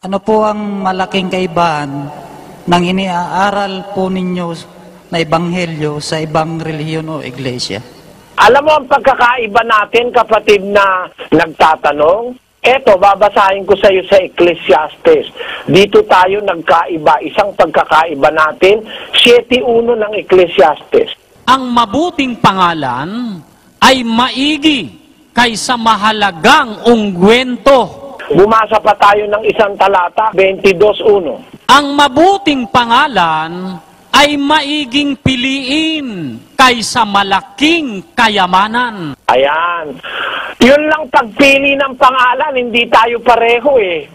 Ano po ang malaking kaibahan ng iniaaral po ninyo na ebanghelyo sa ibang relihiyon o iglesia? Alam mo ang pagkakaiba natin, kapatid na nagtatanong? Eto, babasahin ko sa iyo sa Ecclesiastes. Dito tayo nagkaiba. Isang pagkakaiba natin, 7:1 ng Ecclesiastes. Ang mabuting pangalan ay maigi kaysa mahalagang ungwento. Bumasa pa tayo ng isang talata, 22:1. Ang mabuting pangalan ay maiging piliin kaysa malaking kayamanan. Ayan. Yun lang pagpili ng pangalan, hindi tayo pareho eh.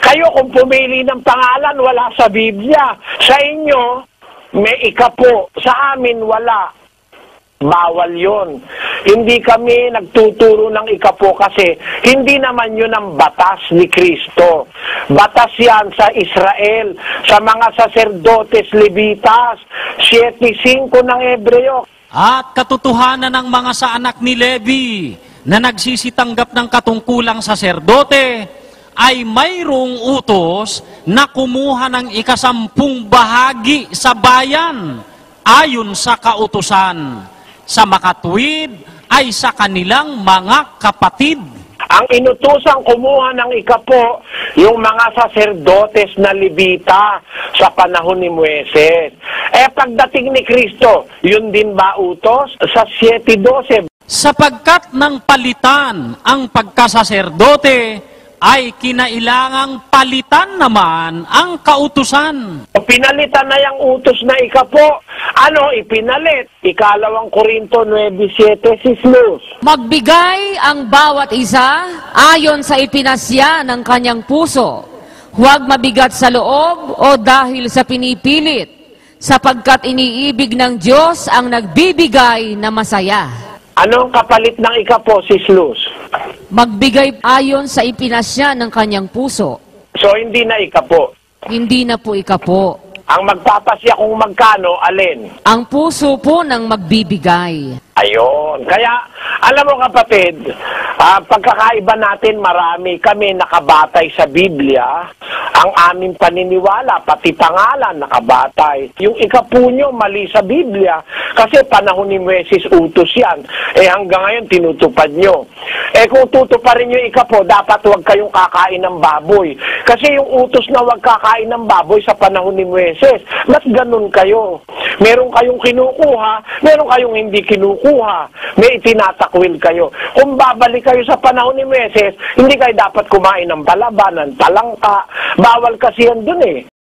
Kayo kung pumili ng pangalan, wala sa Biblia. Sa inyo, may ikapo. Sa amin, wala. Bawal yon. Hindi kami nagtuturo ng ikapo kasi hindi naman yun ang batas ni Kristo. Batas yan sa Israel, sa mga saserdotes, Levitas, 7:5 ng Hebreo. At katotohanan ng mga sa anak ni Levi na nagsisitanggap ng katungkulang saserdote ay mayroong utos na kumuha ng 10 bahagi sa bayan ayon sa kautusan. Sa makatuwid ay sa kanilang mga kapatid. Ang inutosang kumuha ng ikapo, yung mga saserdotes na Levita sa panahon ni Moises. Pagdating ni Kristo, yun din ba utos? Sa 7:12. Sapagkat ng palitan ang pagkasaserdote, ay kinailangang palitan naman ang kautusan. Pinalitan na yung utos na ikapo. Ano ipinalit? 2 Korinto 9:7, si Slus. Magbigay ang bawat isa ayon sa ipinasya ng kanyang puso. Huwag mabigat sa loob o dahil sa pinipilit, sapagkat iniibig ng Diyos ang nagbibigay na masaya. Anong kapalit ng ikapo, si Slus? Magbigay ayon sa ipinasya ng kanyang puso. So hindi na ikapo. Hindi na po ikapo. Ang magpapasya kung magkano, alin? Ang puso po ng magbibigay. Ayun. Kaya, alam mo kapatid, pagkakaiba natin marami. Kami nakabatay sa Biblia. Ang aming paniniwala, pati pangalan, nakabatay. Yung ikapo nyo, mali sa Biblia. Kasi panahon ni Moises, utos yan. Hanggang ngayon, tinutupad nyo. Kung tutuparin nyo yung ikapo, dapat huwag kayong kakain ng baboy. Kasi yung utos na huwag kakain ng baboy sa panahon ni Moises, mas ganun kayo. Meron kayong kinukuha, meron kayong hindi kinukuha. May itinatakwil kayo. Kung babalik kayo sa panahon ni Moises, hindi kayo dapat kumain ng balaban, ng talangka. Bawal kasi yan dun eh.